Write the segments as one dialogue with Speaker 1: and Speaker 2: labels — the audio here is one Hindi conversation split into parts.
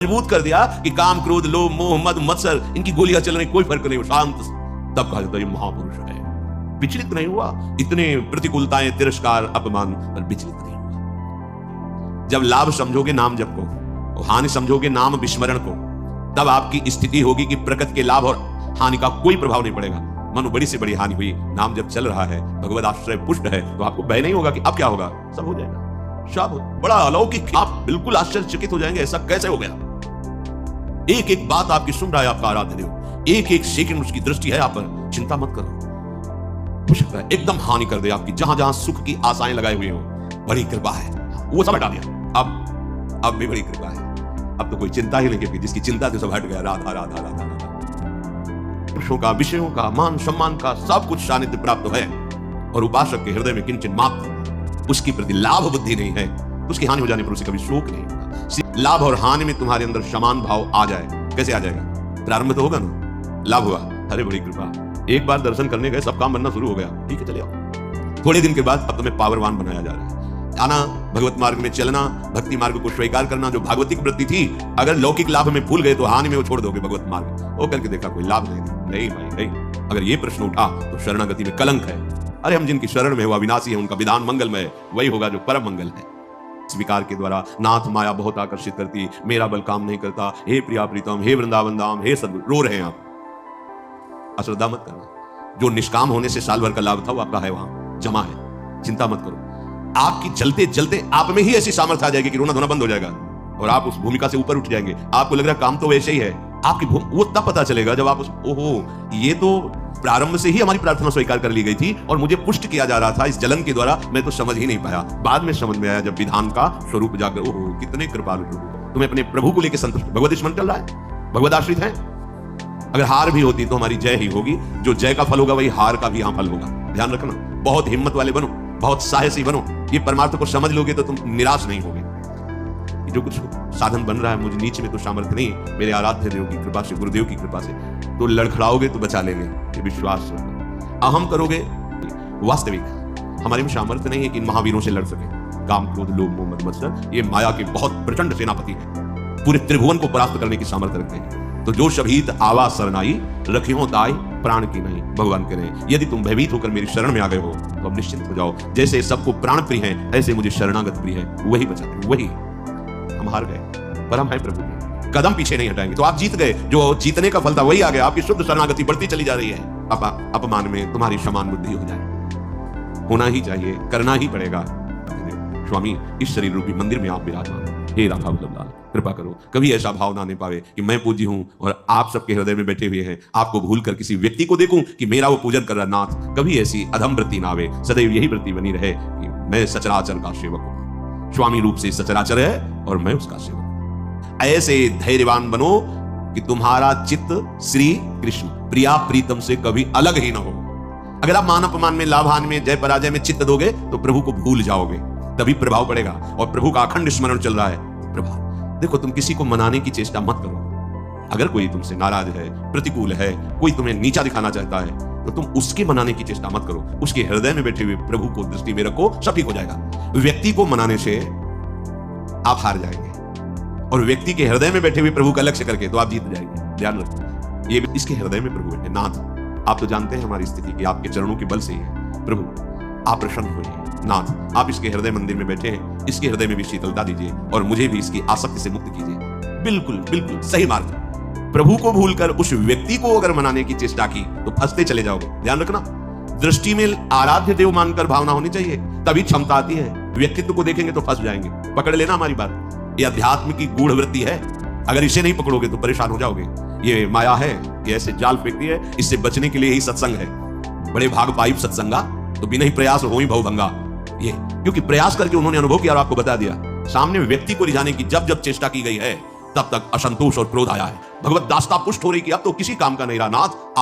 Speaker 1: मजबूत कर दिया कि काम, क्रोध, लोभ, मोह, मद, मत्सर, इनकी गोलियां चल रही, कोई फर्क नहीं, शांत। तब कहा जाता है ये महापुरुष है। विचलित नहीं हुआ, इतने प्रतिकूलताएं, तिरस्कार, अपमान पर विचलित नहीं हुआ। जब लाभ समझोगे नाम जप को, हानि समझोगे नाम विस्मरण को, तब आपकी स्थिति होगी कि प्रकृति के लाभ और हानि का कोई प्रभाव नहीं पड़ेगा। मानो बड़ी से बड़ी हानि हुई, नाम जब चल रहा है, भगवत आश्रय पुष्ट है, तो आपको भय नहीं होगा कि अब क्या होगा, सब हो जाएगा। सब बड़ा अलौकिक, आप बिल्कुल आश्चर्यचकित हो जाएंगे, ऐसा कैसे हो गया। एक एक बात आपकी सुन रहा है आपका आराध्य देव, एक एक सेकंड उसकी दृष्टि है आप पर। चिंता मत करो, हो सकता है एकदम हानि कर दे आपकी, जहां जहां सुख की आशाएं लगाई हुई हो। बड़ी कृपा है, वो सब हटा दिया। अब भी बड़ी कृपा है, अब तो कोई चिंता ही नहीं, जिसकी चिंता थी सब हट गया। राधा राधा राधा राधा। पुरुषों का, विषयों का, मान सम्मान का सब कुछ सानिध्य प्राप्त है, और उपासक के हृदय में किंचन मात्र उसकी प्रति लाभ बुद्धि नहीं है, उसकी हानि हो जाने पर उसे कभी शोक नहीं होगा। लाभ और हानि में तुम्हारे अंदर समान भाव आ जाए, कैसे आ जाएगा? प्रारंभ तो होगा ना, लाभ हुआ, अरे बड़ी कृपा, एक बार दर्शन करने गए, सब काम बनना शुरू हो गया, ठीक है चले आओ। थोड़े दिन के बाद अब तुम्हें पावरवान बनाया जा रहा है। आना, भगवत मार्ग में चलना, भक्ति मार्ग को स्वीकार करना, जो भागवतिक वृत्ति थी, अगर लौकिक लाभ में भूल गए तो हानि में वो छोड़ दोगे भगवत मार्ग। वो करके देखा कोई लाभ नहीं भाई नहीं। अगर ये प्रश्न उठा तो शरणागति में कलंक है। अरे हम जिनकी शरण में हुआ विनाशी है, उनका विधान मंगलमय, वही होगा जो परम मंगल है। स्वीकार के द्वारा नाथ माया बहुत आकर्षित करती, मेरा बल काम नहीं करता, हे प्रिया प्रीतम, हे वृंदावन धाम, हे सद्गुरु। रो रहे हैं आप, अश्रद्धा मत करना। जो निष्काम होने से साल भर का लाभ था वो आपका है, वहां जमा है, चिंता मत करो। आपकी चलते चलते आप में ही ऐसी सामर्थ्य आ जाएगी कि रोना धोना बंद हो जाएगा, और आप उस भूमिका से ऊपर उठ जाएंगे। आपको लग रहा है काम तो वैसे ही है, आपकी वो तब पता चलेगा जब आप ओहो, ये तो प्रारंभ से ही हमारी प्रार्थना स्वीकार कर ली गई थी, और मुझे पुष्ट किया जा रहा था इस जलन के द्वारा, मैं तो समझ ही नहीं पाया। बाद में समझ में आया जब विधान का स्वरूप जाकर, ओहो कितने कृपालु प्रभु, तुम्हें अपने प्रभु को लेकर संतुष्ट। भगवत स्मरण चल रहा है, भगवत आश्रित है। अगर हार भी होती तो हमारी जय ही होगी, जो जय का फल होगा वही हार का भी यहाँ फल होगा। ध्यान रखना, बहुत हिम्मत वाले बनो, बहुत साहसी बनो। ये परमार्थ को समझ लोगे तो तुम निराश नहीं होगे। जो कुछ साधन बन रहा है, मुझे नीचे में तो सामर्थ्य नहीं, मेरे आराध्य देव की कृपा से, गुरुदेव की कृपा से, तो लड़खड़ाओगे तो बचा लेंगे, ये विश्वास रखना। अहम करोगे, वास्तविक हमारे में सामर्थ्य नहीं है कि इन महावीरों से लड़ सके। काम, क्रोध, लोभ, मोह, मद, मत्सर, ये माया के बहुत प्रचंड सेनापति हैं, पूरे त्रिभुवन को परास्त करने की सामर्थ्य रखते हैं। तो जो शहीद आवा शरणाई, रखियो दाई प्राण की नहीं। भगवान कह रहे हैं, यदि तुम भयभीत होकर मेरी शरण में आ गए हो तो अब निश्चिंत हो जाओ। जैसे सबको प्राण प्रिय है, ऐसे मुझे शरणागत प्रिय है, वही बचाते, वही। हम हार गए पर हम हैं प्रभु के, कदम पीछे नहीं हटाएंगे। तो आप जीत गए, जो जीतने का फल था वही आ गया। आपकी शुद्ध शरणागति बढ़ती चली जा रही है। अपमान में तुम्हारी समान बुद्धि हो जाए, होना ही चाहिए, करना ही पड़ेगा। स्वामी, इस शरीर रूपी मंदिर में आप विराजमान, हे राधा वल्लभ लाल, कृपा करो कभी ऐसा भाव ना आने पावे कि मैं पूज्य हूं और आप सबके हृदय में बैठे हुए हैं। आपको भूल कर किसी व्यक्ति को देखूं कि मेरा वो पूजन कर रहा, नाथ कभी ऐसी अधम वृत्ति ना आवे। सदैव यही वृत्ति बनी रहे कि मैं सचराचर का सेवक हूं। स्वामी रूप से सचराचर है और मैं उसका सेवक हूं। ऐसे धैर्यवान बनो कि तुम्हारा चित्त श्री कृष्ण प्रिया प्रीतम से कभी अलग ही ना हो। अगर आप मान अपमान में, लाभ हानि में, जय पराजय में चित्त दोगे तो प्रभु को भूल जाओगे, तभी प्रभाव पड़ेगा। और प्रभु का अखंड स्मरण चल रहा है, प्रभाव। देखो, तुम किसी को मनाने की चेष्टा मत करो। अगर कोई तुमसे नाराज है, प्रतिकूल है, कोई तुम्हें नीचा दिखाना चाहता है, तो तुम उसके मनाने की चेष्टा मत करो। उसके हृदय में बैठे हुए प्रभु को दृष्टि में रखो, सब ठीक हो जाएगा। व्यक्ति को मनाने से आप हार जाएंगे, और व्यक्ति के हृदय में बैठे हुए प्रभु का लक्ष्य करके तो आप जीत जाएंगे। ध्यान रखो, ये इसके हृदय में प्रभु है। नाथ, आप तो जानते हैं हमारी स्थिति की, आपके चरणों के बल से ही है। प्रभु आप प्रसन्न होइए। नाथ, आप इसके हृदय मंदिर में बैठे हैं, इसके हृदय में भी शीतलता दीजिए, और मुझे भी इसकी आसक्ति से मुक्त कीजिए। बिल्कुल बिल्कुल सही मार्ग। प्रभु को भूलकर उस व्यक्ति को अगर मनाने की चेष्टा की तो फंसते चले जाओगे। ध्यान रखना, दृष्टि में आराध्य देव मानकर भावना होनी चाहिए, तभी क्षमता आती है। व्यक्तित्व को देखेंगे तो फंस जाएंगे। पकड़ लेना हमारी बात, ये अध्यात्म की गूढ़ वृत्ति है। अगर इसे नहीं पकड़ोगे तो परेशान हो जाओगे। ये माया है, ये ऐसे जाल फेंकती है, इससे बचने के लिए ही सत्संग है। बड़े भाग पाइप सत्संगा, तो बिना ही प्रयास हो ही भवभंगा। ये क्योंकि प्रयास करके उन्होंने अनुभव किया और आपको बता दिया। सामने व्यक्ति को रिझाने की जब जब चेष्टा की गई है, तब तक असंतोष और क्रोध आया है। भगवत दास्ता पुष्ट हो रही कि अब तो किसी काम का नहीं रहा। नाथ,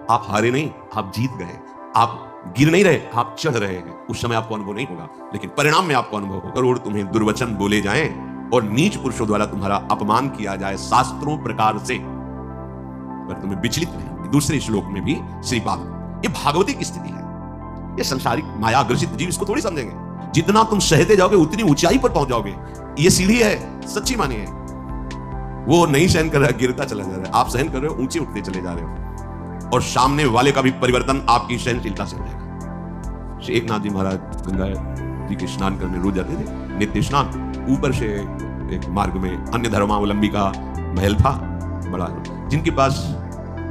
Speaker 1: आप हारे नहीं, आप जीत गए। आप गिर नहीं रहे, आप चढ़ रहे हैं। उस समय आपको अनुभव नहीं होगा, लेकिन परिणाम में आपको अनुभव होगा। करोड़ तुम्हें दुर्वचन बोले जाएं और नीच पुरुषों द्वारा तुम्हारा अपमान किया जाए शास्त्रों प्रकार से, पर तुम्हें विचलित नहीं। दूसरे श्लोक में भी श्रीपाद, ये भागवती की स्थिति है। ये संसारिक माया ग्रसित जीव इसको थोड़ी समझेंगे। जितना तुम सहते जाओगे उतनी ऊंचाई पर पहुंच जाओगे। ये सीढ़ी है, सच्ची मानिए। वो नहीं सहन कर रहा, गिरता चला जा रहा है। आप सहन कर रहे हो, ऊंचे उठते चले जा रहे हो, और सामने वाले का भी परिवर्तन आपकी सहनशीलता से हो जाएगा। शेखनाथ जी महाराज गंगा जी के स्नान करने रोज जाते थे, नित्य स्नान। ऊपर से एक मार्ग में अन्य धर्मावलंबी का महल था बड़ा, जिनके पास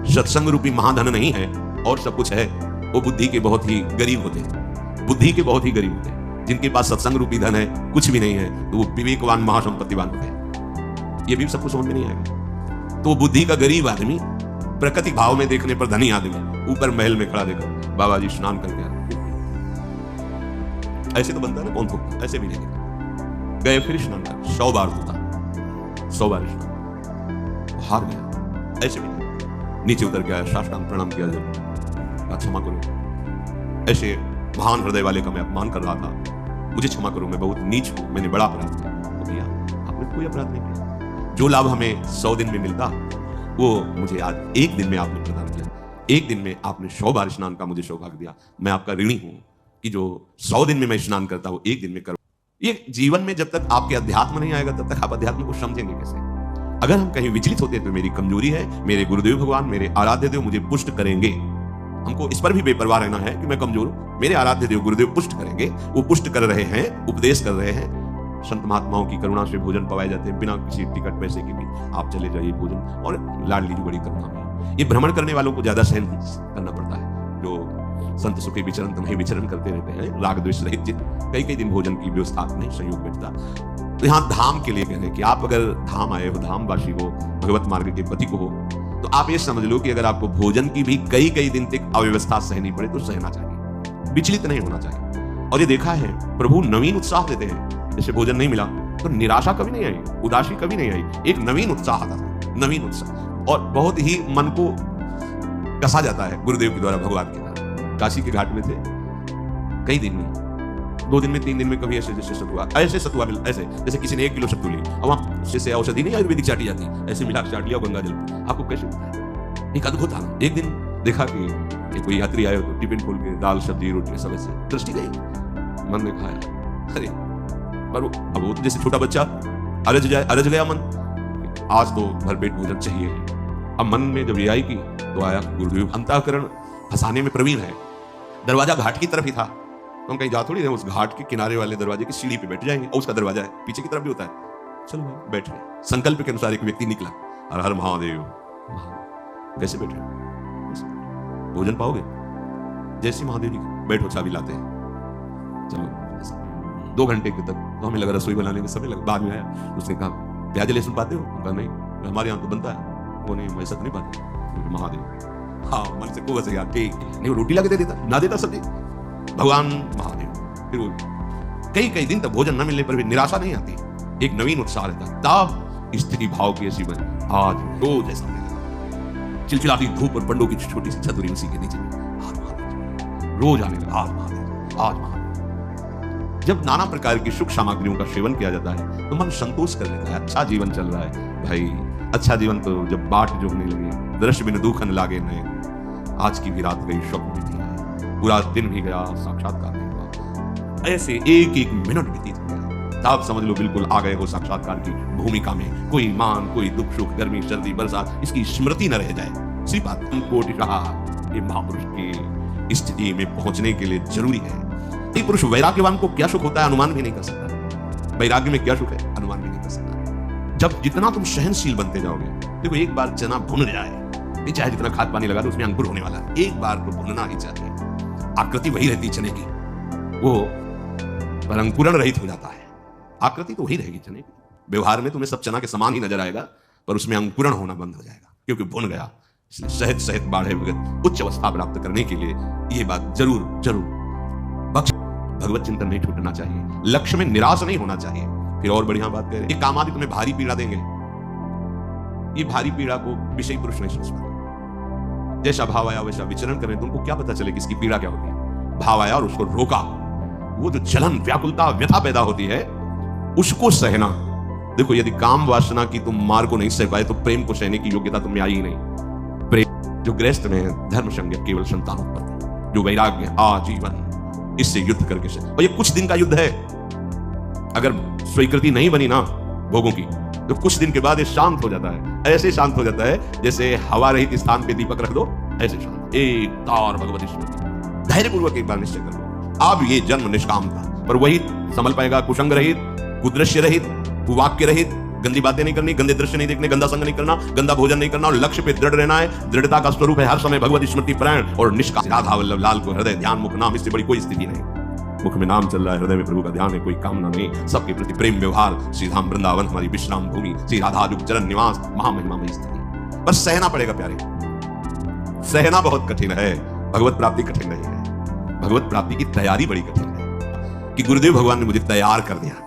Speaker 1: सत्संग रूपी महाधन नहीं है और सब कुछ है, वो बुद्धि के बहुत ही गरीब होते हैं, बुद्धि के बहुत ही गरीब होते हैं। जिनके पास सत्संग रूपी धन है, कुछ भी नहीं है, तो वो विवेकवान महासंपत्तिवान होते हैं। ये भी सबको समझ में नहीं आएगा। तो बुद्धि का गरीब आदमी, प्रकृति भाव में देखने पर धनी आदमी, ऊपर महल में खड़ा देखो बाबा जी स्नान करके आ रहे, ऐसे तो बनता है ना, कौन थोड़ा ऐसे भी नहीं देखा। गए फिर स्नान कर, 100 बार होता, 100 बार स्नान, हार गया, ऐसे भी नहीं। नीचे उतर गया, साष्टांग प्रणाम किया, जब क्षमा करो, ऐसे महान हृदय वाले का मैं अपमान कर रहा था, मुझे क्षमा करो, मैं बहुत नीच हूं, मैंने बड़ा अपराध किया। तो भैया आपने कोई अपराध नहीं किया, जो लाभ हमें 100 दिन में मिलता वो मुझे आज 1 दिन में आपने प्रदान किया। 1 दिन में आपने 100 बार स्नान का मुझे सौभाग्य दिया। मैं आपका ऋणी हूं कि जो 100 दिन में मैं स्नान करता हूं 1 दिन में करो। ये जीवन में जब तक आपके अध्यात्म नहीं आएगा तब तक आप अध्यात्म को समझेंगे कैसे? अगर हम कहीं विचलित होते हैं तो मेरी कमजोरी है, मेरे गुरुदेव भगवान, मेरे आराध्य देव मुझे पुष्ट करेंगे। हमको इस पर भी बेपरवाह रहना है कि मैं कमजोर हूं, मेरे आराध्य देव गुरुदेव पुष्ट करेंगे। वो पुष्ट कर रहे हैं, उपदेश कर रहे हैं। संत महात्माओं की करुणा से भोजन पवाए जाते हैं, बिना किसी टिकट पैसे के भी आप चले जाइए भोजन, और लाडली जी बड़ी करुणा में। ये भ्रमण करने वालों को ज्यादा सहन करना पड़ता है, जो संत सुखे विचरण तुम्हें विचरण करते रहते हैं, राग द्वेष रहित चित्त, कई दिन भोजन की व्यवस्था नहीं संयोग बैठता। तो यहाँ धाम के लिए कह रहे हैं कि आप अगर धाम आए हो, धामवासी हो, भगवत मार्ग के पति को हो, तो आप ये समझ लो कि अगर आपको भोजन की भी कई दिन तक अव्यवस्था सहनी पड़े तो सहना चाहिए, विचलित नहीं होना चाहिए। और ये देखा है प्रभु नवीन उत्साह देते हैं। जैसे भोजन नहीं मिला तो निराशा कभी नहीं आई, उदासी कभी नहीं आई, एक नवीन उत्साह आता था, नवीन उत्साह, और बहुत ही मन को कसा जाता है गुरुदेव के द्वारा भगवान के द्वारा। काशी के घाट में थे, कई दिन में, 2 दिन में, 3 दिन में, कभी ऐसे जैसे सतुआ, ऐसे सतुआ मिल, ऐसे जैसे किसी ने 1 किलो सत्तू ली, अब वहां उससे औषधि नहीं आयुर्वेदिक चाटी जाती, ऐसे मिला चाट लिया गंगा जल। आपको कैसे होता है? एक अद्भुत आनंद। एक दिन देखा कि कोई यात्री आए तो टिफिन खोल के दाल सब्जी रोटी सब ऐसे, दृष्टि गई, मन में खाया, अरे पर अब वो तो जैसे छोटा बच्चा अरज गया मन, आज तो भरपेट भोजन चाहिए। अब मन में जब ये आई की तो आया गुरुदेव अंतःकरण फंसाने में प्रवीण है। दरवाजा घाट की तरफ ही था, तो हम कहीं जा थोड़ी रहे, उस घाट के किनारे वाले दरवाजे की सीढ़ी पे बैठ जाएंगे, और उसका दरवाजा है पीछे की तरफ भी होता है। चलो भाई बैठ गए। संकल्प के अनुसार एक व्यक्ति निकला, हर हर महादेव। कैसे बैठे? भोजन पाओगे? जैसे महादेव जी बैठो, चाबी लाते हैं, चलो 2 घंटे के तक तो हमें लगा रसोई बनाने में समय लगा। बाद में आया, उसने कहा प्याज लहसुन पाते हो? कहा नहीं, हमारे यहाँ तो बनता है। वो नहीं, वैसा तो नहीं पाते। महादेव, हाँ मन से को वैसे यार ठीक नहीं, वो रोटी ला के दे देता, ना देता सब्जी, भगवान महादेव। फिर वो कई दिन तक भोजन न मिलने पर भी निराशा नहीं आती, एक नवीन उत्साह रहता। तब स्थिति भाव की ऐसी बनी, आज रोज ऐसा मिलेगा, चिलचिलाती धूप और पंडों की छोटी सी छतरी उसी के नीचे आज महादेव, रोज आने लगा, आज महादेव, आज महादेव। जब नाना प्रकार की सुख सामग्रियों का सेवन किया जाता है तो मन संतोष कर लेता है, अच्छा जीवन चल रहा है भाई, अच्छा जीवन। तो जब बाट जोगने लगे, दृश्य बिन दुखन लागे नए, आज की भी रात गई स्वप्न भी थी, पूरा दिन भी गया, साक्षात्कार नहीं हुआ। ऐसे एक मिनट व्यतीत हो गया, तब समझ लो बिल्कुल आ गए हो साक्षात्कार की भूमिका में। कोई मान, कोई दुख सुख, गर्मी सर्दी बरसात, इसकी स्मृति न रह जाए। सिर्फ कोटि रहा ये महापुरुष की स्थिति में पहुंचने के लिए जरूरी है। एक पुरुष वैराग्यवान को क्या सुख होता है अनुमान भी नहीं कर सकता। वैराग्य में क्या सुख है अनुमान भी नहीं कर सकता। जब जितना तुम सहनशील बनते जाओगे, देखो एक बार चना भुन जाए, चाहे जितना खाद पानी लगा दो उसमें अंकुर होने वाला है, एक बार तो भुनना ही चाहिए। आकृति वही रहती चने की, वो पर अंकुरण रहित हो जाता है। आकृति तो वही रहेगी चने की, व्यवहार में तुम्हें सब चना के समान ही नजर आएगा, पर उसमें अंकुरण होना बंद हो जाएगा क्योंकि भुन गया। इसलिए सहज सहज बाढ़े भगत उच्च अवस्था प्राप्त करने के लिए ये बात जरूर भगवत चिंतन नहीं छूटना चाहिए, लक्ष्य में निराश नहीं होना चाहिए। फिर और बढ़िया बात कह रहे हैं, काम आदि तुम्हें भारी पीड़ा देंगे, ये भारी पीड़ा को विषय पुरुष नहीं समझ पाते। जैसा भाव आया वैसा विचरण करें, तुमको क्या पता चले किसकी पीड़ा क्या होती है। भाव आया और उसको रोका, वो जो जलन व्याकुलता व्यथा पैदा होती है उसको सहना। देखो यदि काम वासना की तुम मार को नहीं सह पाए तो प्रेम को सहने की योग्यता तुम्हें आई ही नहीं। प्रेम जो गृहस्थ में धर्म संज्ञा केवल संतानोत्पत्ति, जो वैराग्य आजीवन इससे युद्ध करके से, और ये कुछ दिन का युद्ध है। अगर स्वीकृति नहीं बनी ना भोगों की तो कुछ दिन के बाद ये शांत हो जाता है, ऐसे शांत हो जाता है जैसे हवा रहित स्थान पे दीपक रख दो, ऐसे शांत। एक तार भगवत स्मृति, धैर्यपूर्वक एक बार निश्चय कर लो। अब ये जन्म निष्काम था, पर वही संभल पाएगा कुसंग रहित, कुदृश्य रहित, कुवाक्य रहित, गंदी बातें नहीं करनी, गंदे दृश्य नहीं देखने, गंदा संग नहीं करना, गंदा भोजन नहीं करना और लक्ष्य पे दृढ़ रहना है। दृढ़ता का स्वरूप है हर समय भगवत स्मृति प्राण और निष्काम। राधा वल्लभ लाल को हृदय ध्यान मुख नाम, इससे बड़ी कोई स्थिति नहीं। मुख में नाम चल रहा है, हृदय में प्रभु का ध्यान है, कोई कामना नहीं, सबके प्रति प्रेम व्यवहार। श्री धाम वृंदावन हमारी विश्राम भूमि, श्री राधा रुक चरण निवास, महामहिमामयी स्थिति। पर सहना पड़ेगा प्यारे, सहना बहुत कठिन है। भगवत प्राप्ति कठिन नहीं है, भगवत प्राप्ति की तैयारी बड़ी कठिन है कि गुरुदेव भगवान ने मुझे तैयार कर दिया।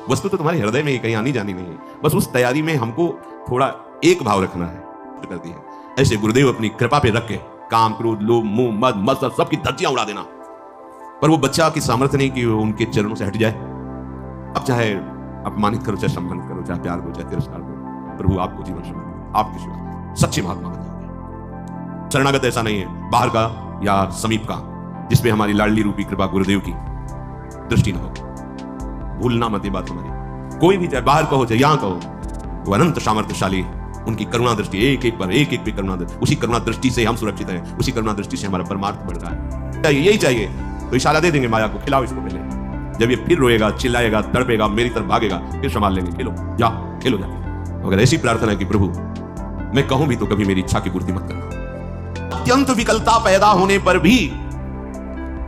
Speaker 1: वस्तु तो तुम्हारे हृदय में कहीं आनी जानी नहीं है, बस उस तैयारी में हमको थोड़ा एक भाव रखना है, करती है। ऐसे गुरुदेव अपनी कृपा पे रख के काम क्रोध लोभ मोह मद मत्सर सबकी धज्जियां उड़ा देना। पर वो बच्चा की सामर्थ्य नहीं कि वो उनके चरणों से हट जाए। अब चाहे अपमानित करो, चाहे सम्मानित करो, चाहे प्यार दो, चाहे तिरस्कार दो, प्रभु आपको जीवन समर्पित, आपके शिवा सच्चे महात्मा बन जाओगे। शरणागत ऐसा नहीं है बाहर का या समीप का, जिसपे हमारी लाडली रूपी कृपा गुरुदेव की दृष्टि न हो। भूलना मत ये बात हमारी। कोई भी चाहे बाहर कहो चाहे यहां कहो, वो अनंत सामर्थ्यशाली, उनकी करुणा दृष्टि एक एक पर एक एक पे करुणा दृष्टि, उसी करुणा दृष्टि से हम सुरक्षित हैं, उसी करुणा दृष्टि से हमारा परमार्थ बढ़ रहा है। चाहिए यही चाहिए तो इशारा दे देंगे माया को, खिलाओ इसको पहले। जब ये फिर रोएगा, चिल्लाएगा, तड़पेगा, मेरी तरफ भागेगा, फिर संभाल लेंगे, खेलो जा, खेलो जाके। अगर ऐसी प्रार्थना है कि प्रभु मैं कहूं भी तो कभी मेरी इच्छा की पूर्ति मत करना। अत्यंत विकलता पैदा होने पर भी,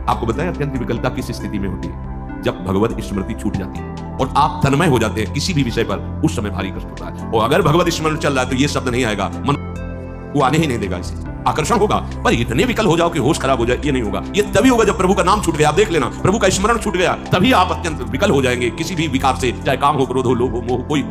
Speaker 1: आपको बताएं अत्यंत विकलता किस स्थिति में होती है? जब भगवत स्मृति छूट जाती है और आप तन्मय हो जाते हैं किसी भी विषय पर, उस समय भारी कष्ट होता है। और अगर भगवत स्मरण चल रहा है तो ये शब्द नहीं आएगा, मन वो आने ही नहीं देगा, इसे आकर्षण होगा। पर इतने विकल हो जाओ कि होश खराब हो जाए, ये नहीं होगा। ये तभी होगा जब प्रभु का नाम छूट गया। आप देख लेना, प्रभु का स्मरण छूट गया, तभी आप अत्यंत विकल हो जाएंगे किसी भी विकार से, चाहे काम हो, क्रोध हो, लोभ हो, मोह, कोई